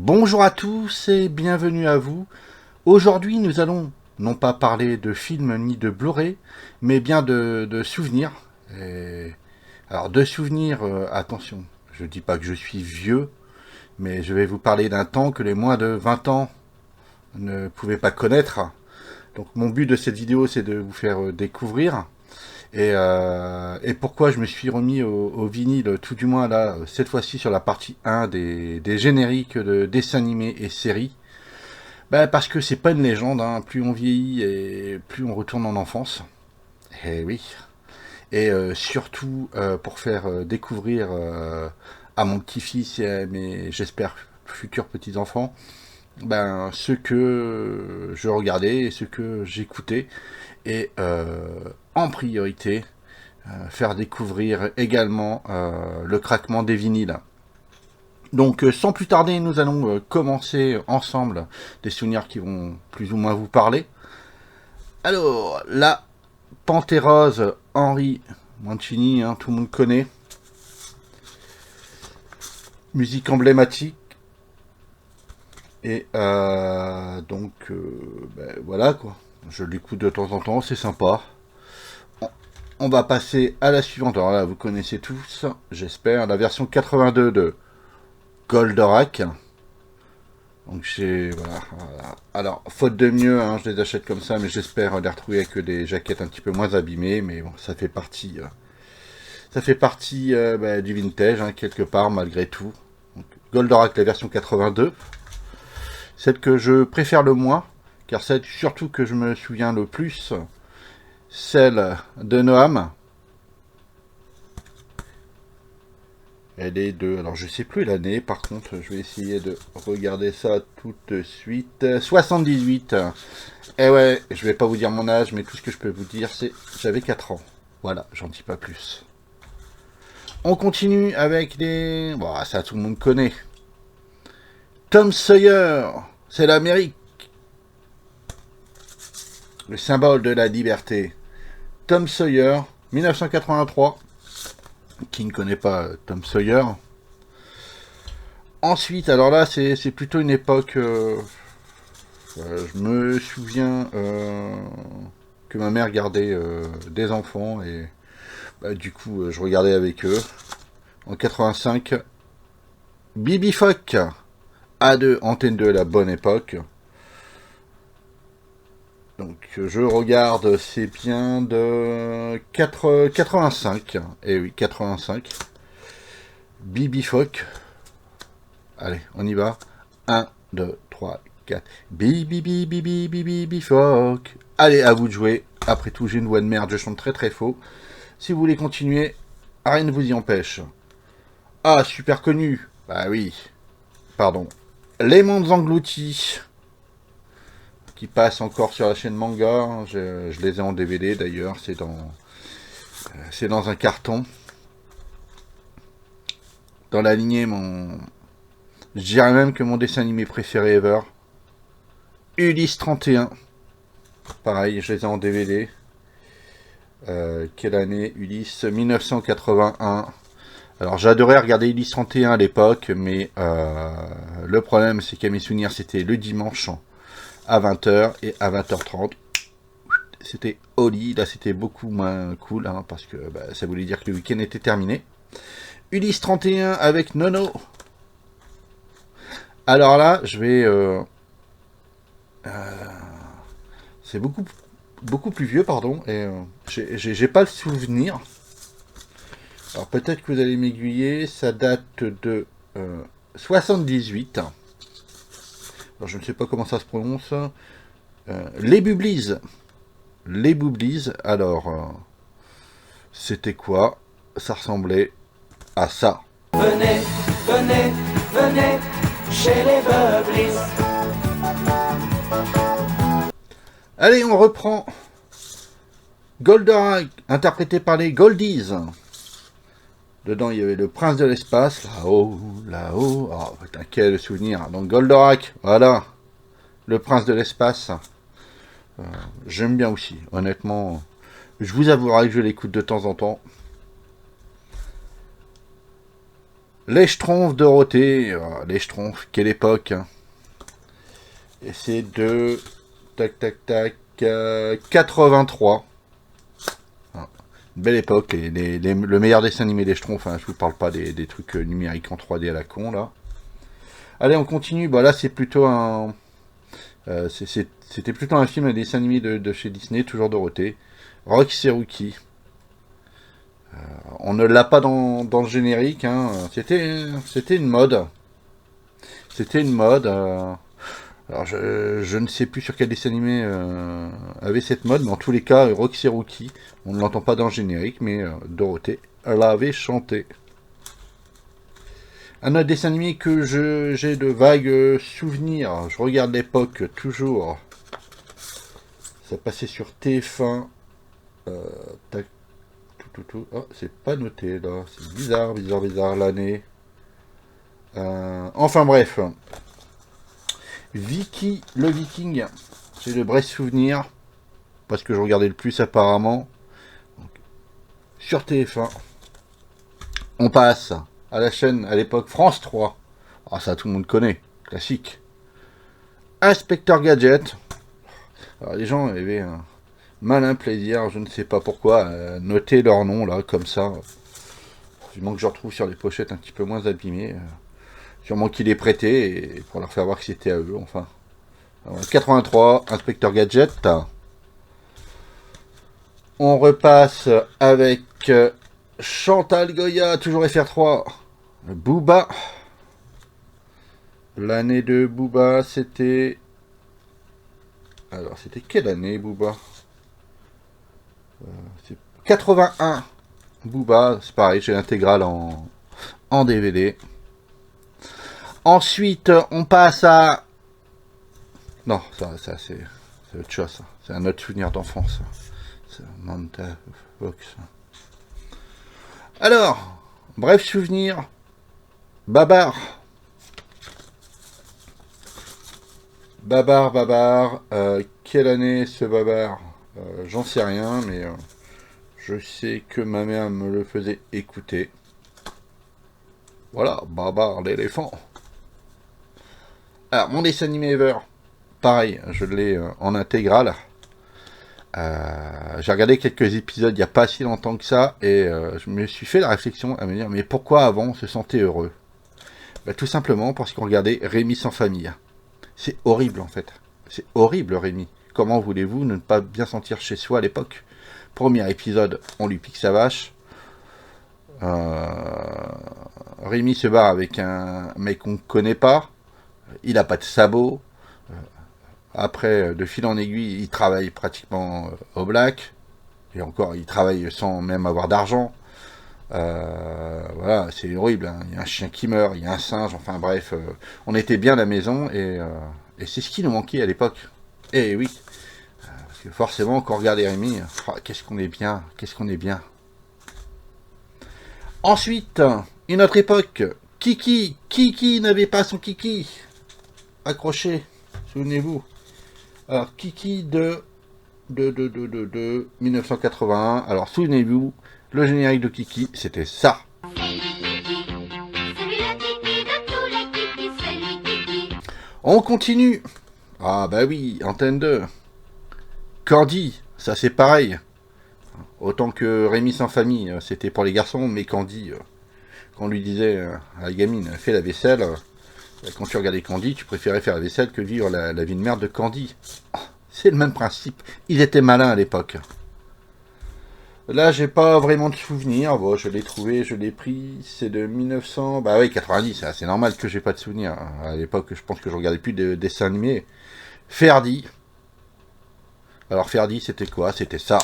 Bonjour à tous et bienvenue à vous. Aujourd'hui, nous allons non pas parler de films ni de Blu-ray, mais bien de souvenirs. Alors, de souvenirs, attention, je ne dis pas que je suis vieux, mais je vais vous parler d'un temps que les moins de 20 ans ne pouvaient pas connaître. Donc, mon but de cette vidéo, c'est de vous faire découvrir. Et pourquoi je me suis remis au vinyle, tout du moins là, cette fois-ci sur la partie 1 des génériques de dessins animés et séries. Parce que c'est pas une légende, hein. Plus on vieillit et plus on retourne en enfance. Et oui. Et surtout pour faire découvrir à mon petit-fils et à mes, j'espère, futurs petits-enfants, ce que je regardais et ce que j'écoutais. Et en priorité, faire découvrir également le craquement des vinyles. Donc sans plus tarder, nous allons commencer ensemble des souvenirs qui vont plus ou moins vous parler. Alors, la Pantérose Henri Mancini, hein, tout le monde connaît. Musique emblématique. Et voilà quoi. Je l'écoute de temps en temps, c'est sympa. On va passer à la suivante. Alors là, vous connaissez tous, j'espère, la version 82 de Goldorak. Donc voilà. Alors, faute de mieux, hein, je les achète comme ça, mais j'espère les retrouver avec des jaquettes un petit peu moins abîmées. Mais bon, ça fait partie du vintage, hein, quelque part, malgré tout. Donc, Goldorak, la version 82. Celle que je préfère le moins, car celle surtout que je me souviens le plus, celle de Noam. Elle est de... Alors, je sais plus l'année, par contre, je vais essayer de regarder ça tout de suite. 78. Eh ouais, je vais pas vous dire mon âge, mais tout ce que je peux vous dire, c'est... J'avais 4 ans. Voilà, j'en dis pas plus. On continue avec les... Bon, ça, tout le monde connaît. Tom Sawyer, c'est l'Amérique. Le symbole de la liberté. Tom Sawyer, 1983. Qui ne connaît pas Tom Sawyer. Ensuite, alors là, c'est plutôt une époque... je me souviens que ma mère gardait des enfants et du coup, je regardais avec eux. En 85, Bibi Phoque, A2, Antenne 2, la bonne époque. Donc, je regarde, c'est bien de 85. Et oui, 85. Bibi Phoque. Allez, on y va. 1, 2, 3, 4. Bibi, bibi, bibi, bibi, phoque. Allez, à vous de jouer. Après tout, j'ai une voix de merde, je chante très très faux. Si vous voulez continuer, rien ne vous y empêche. Ah, super connu. Bah oui. Pardon. Les Mondes Engloutis. Qui passent encore sur la chaîne Manga. Je les ai en DVD d'ailleurs. C'est dans un carton. Dans la lignée, je dirais même que mon dessin animé préféré ever. Ulysse 31. Pareil, je les ai en DVD. Quelle année? Ulysse 1981. Alors j'adorais regarder Ulysse 31 à l'époque, mais le problème c'est qu'à mes souvenirs c'était le dimanche à 20h et à 20h30 c'était au lit. Là c'était beaucoup moins cool, hein, parce que ça voulait dire que le week-end était terminé. Ulysse 31 avec Nono. Alors là je vais... c'est beaucoup plus vieux, pardon, et j'ai pas le souvenir. Alors peut-être que vous allez m'aiguiller, ça date de 78. Alors je ne sais pas comment ça se prononce. Les Bubblies. Les Bubblies, alors c'était quoi? Ça ressemblait à ça. Venez, venez, venez chez les Bubblies. Allez, on reprend. Goldorak, interprété par les Goldies. Dedans, il y avait le prince de l'espace. Là-haut, là-haut. Oh, putain, quel souvenir. Donc, Goldorak, voilà. Le prince de l'espace. J'aime bien aussi. Honnêtement, je vous avouerai que je l'écoute de temps en temps. Les Schtroumpfs Dorothée. Les Schtroumpfs, quelle époque, hein. Et c'est de... Tac, tac, tac... 83. Une belle époque. Le meilleur dessin animé des Schtroumpfs. Hein, je vous parle pas des trucs numériques en 3D à la con, là. Allez, on continue. Bah, là, c'est plutôt un... C'était plutôt un film, un dessin animé de chez Disney, toujours Dorothée. Rocky et Rookie. On ne l'a pas dans le générique. Hein. C'était une mode. C'était une mode. Alors je ne sais plus sur quel dessin animé avait cette mode, mais en tous les cas, Rocky et Rookie, on ne l'entend pas dans le générique, mais Dorothée l'avait chanté. Un autre dessin animé que j'ai de vagues souvenirs. Je regarde l'époque toujours. Ça passait sur TF1. Tac. Oh, c'est pas noté là. C'est bizarre l'année. Enfin bref. Vicky le Viking. J'ai de brefs souvenirs. Parce que je regardais le plus apparemment. Donc, sur TF1. On passe à la chaîne à l'époque France 3. Ah, ça tout le monde connaît. Classique. Inspecteur Gadget. Alors les gens avaient un malin plaisir, je ne sais pas pourquoi, à noter leur nom là, comme ça. Du moment que je retrouve sur les pochettes un petit peu moins abîmées. Sûrement qu'ils les prêtaient et pour leur faire voir que c'était à eux, enfin. Alors, 83, Inspecteur Gadget. On repasse avec Chantal Goya, toujours FR3. Booba. L'année de Booba, c'était... Alors, c'était quelle année, Booba? C'est 81. Booba, c'est pareil, j'ai l'intégrale en DVD. Ensuite, on passe à... Non, ça c'est autre chose. Ça. C'est un autre souvenir d'enfance. C'est Manta Fox. Alors, bref souvenir. Babar. Babar. Quelle année ce Babar? J'en sais rien, mais je sais que ma mère me le faisait écouter. Voilà, Babar l'éléphant. Alors, mon dessin animé Ever, pareil, je l'ai en intégrale. J'ai regardé quelques épisodes il n'y a pas si longtemps que ça, et je me suis fait la réflexion à me dire, mais pourquoi avant on se sentait heureux? Bah, tout simplement parce qu'on regardait Rémi sans famille. C'est horrible en fait. C'est horrible Rémi. Comment voulez-vous ne pas bien sentir chez soi à l'époque? Premier épisode, on lui pique sa vache. Rémi se barre avec un mec qu'on ne connaît pas. Il n'a pas de sabot. Après, de fil en aiguille, il travaille pratiquement au black. Et encore, il travaille sans même avoir d'argent. Voilà, c'est horrible. Hein. Il y a un chien qui meurt, il y a un singe. Enfin bref, on était bien à la maison et c'est ce qui nous manquait à l'époque. Et oui, parce que forcément, quand on regardait Rémi, qu'est-ce qu'on est bien, qu'est-ce qu'on est bien. Ensuite, une autre époque. Kiki n'avait pas son Kiki. Accroché, souvenez-vous. Alors, Kiki de 1981. Alors, souvenez-vous, le générique de Kiki, c'était ça. On continue. Ah bah oui, Antenne 2. Candy, ça c'est pareil. Autant que Rémi sans famille, c'était pour les garçons, mais Candy, quand on lui disait à la gamine, fais la vaisselle... Quand tu regardais Candy, tu préférais faire la vaisselle que vivre la vie de merde de Candy. C'est le même principe. Ils étaient malins à l'époque. Là, j'ai pas vraiment de souvenirs. Bon, je l'ai trouvé, je l'ai pris. C'est de 1900... Bah oui, 90. C'est normal que j'ai pas de souvenirs. À l'époque, je pense que je regardais plus de dessins animés. Ferdi. Alors, Ferdi, c'était quoi? C'était ça.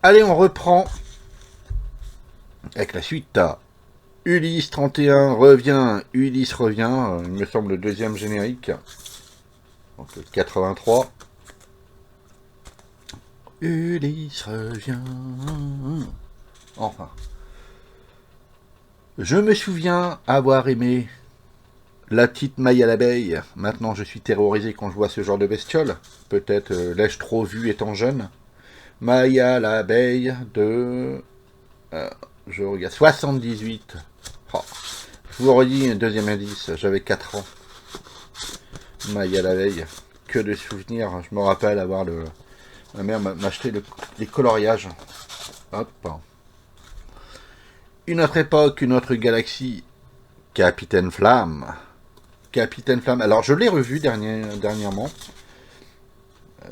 Allez, on reprend avec la suite. Ulysse 31 revient. Ulysse revient. Il me semble le deuxième générique. Donc 83. Ulysse revient. Enfin. Je me souviens avoir aimé la petite Maille à l'abeille. Maintenant, je suis terrorisé quand je vois ce genre de bestiole. Peut-être l'ai-je trop vu étant jeune. Maya l'abeille de... je regarde, 78. Oh. Je vous redis un deuxième indice, j'avais 4 ans. Maya l'abeille, que de souvenirs. Je me rappelle avoir ma mère m'a acheté les coloriages. Hop. Une autre époque, une autre galaxie. Capitaine Flamme. Capitaine Flamme. Alors je l'ai revu dernièrement.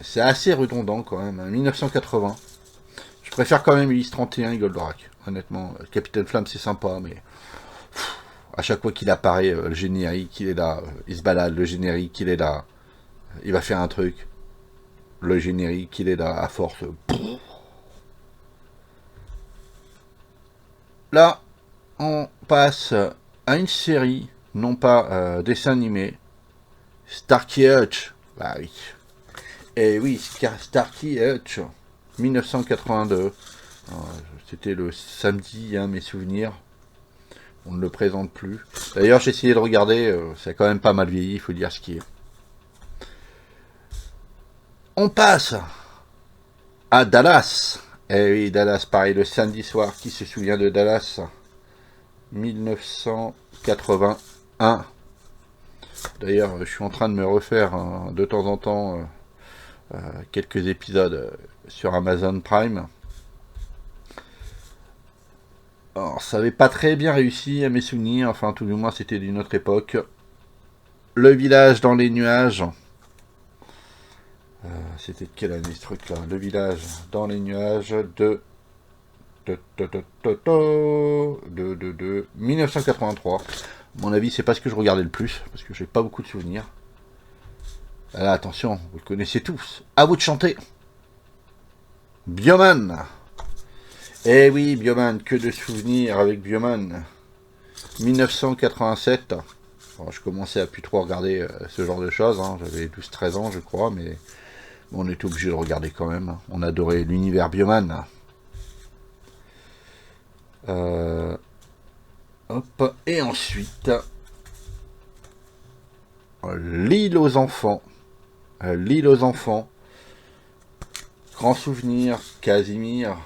C'est assez redondant quand même. 1980. Je préfère quand même Ulysse 31 et Goldorak. Honnêtement, Capitaine Flamme c'est sympa, mais à chaque fois qu'il apparaît, le générique il est là. Il se balade, le générique il est là. Il va faire un truc. Le générique il est là à force. Là, on passe à une série, non pas dessin animé. Starkey Hutch. Bah oui. Et oui, Starkey Hutch. 1982. C'était le samedi, hein, mes souvenirs. On ne le présente plus. D'ailleurs, j'ai essayé de regarder. C'est quand même pas mal vieilli, il faut dire ce qui est. On passe à Dallas. Eh oui, Dallas, pareil, le samedi soir. Qui se souvient de Dallas? 1981. D'ailleurs, je suis en train de me refaire de temps en temps quelques épisodes sur Amazon Prime. Alors, ça n'avait pas très bien réussi à mes souvenirs. Enfin, tout du moins, c'était d'une autre époque. Le village dans les nuages. C'était de quelle année ce truc-là? Le village dans les nuages de 1983. À mon avis, c'est pas ce que je regardais le plus, parce que j'ai pas beaucoup de souvenirs. Là, attention, vous le connaissez tous. À vous de chanter. Bioman. Eh oui, Bioman, que de souvenirs avec Bioman. 1987. Bon, je commençais à plus trop regarder ce genre de choses. Hein. J'avais 12-13 ans, je crois, mais on était obligé de regarder quand même. On adorait l'univers Bioman. Hop. Et ensuite, L'île aux enfants. L'île aux enfants. Grand souvenir, Casimir.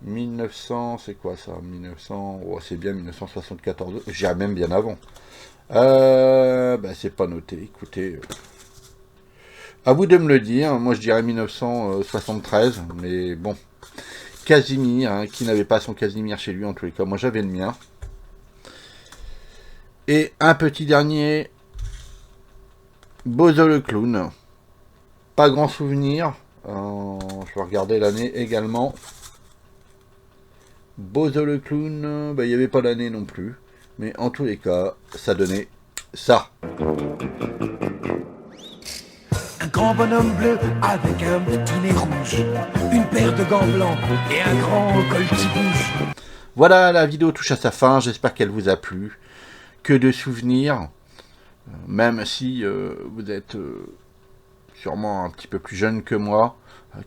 1900, c'est quoi ça? 1900, oh, c'est bien 1974. J'irais même bien avant. Bah, c'est pas noté. Écoutez, à vous de me le dire. Moi, je dirais 1973, mais bon. Casimir, hein, qui n'avait pas son Casimir chez lui en tous les cas. Moi, j'avais le mien. Et un petit dernier, Bozo le clown. Pas grand souvenir. Je vais regarder l'année également. Bozo le clown, bah, il n'y avait pas l'année non plus. Mais en tous les cas, ça donnait ça. Un grand bonhomme bleu avec un petit nez rouge, une paire de gants blancs et un grand col qui bouge. Voilà, la vidéo touche à sa fin, j'espère qu'elle vous a plu. Que de souvenirs, même si vous êtes sûrement un petit peu plus jeune que moi.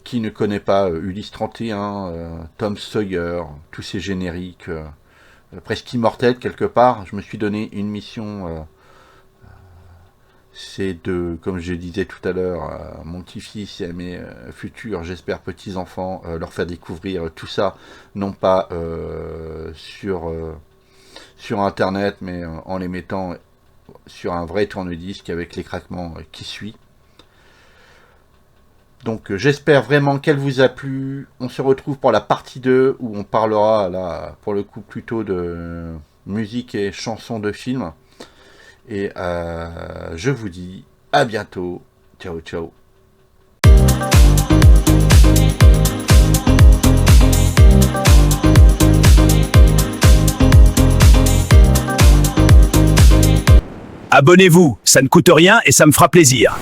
Qui ne connaît pas Ulysse 31, Tom Sawyer, tous ces génériques presque immortels quelque part. Je me suis donné une mission, c'est de, comme je disais tout à l'heure, à mon petit-fils et à mes futurs, j'espère, petits-enfants, leur faire découvrir tout ça, non pas sur Internet, mais en les mettant sur un vrai tourne-disque avec les craquements qui suit. Donc j'espère vraiment qu'elle vous a plu. On se retrouve pour la partie 2 où on parlera là pour le coup plutôt de musique et chansons de films. Et je vous dis à bientôt. Ciao ciao. Abonnez-vous, ça ne coûte rien et ça me fera plaisir.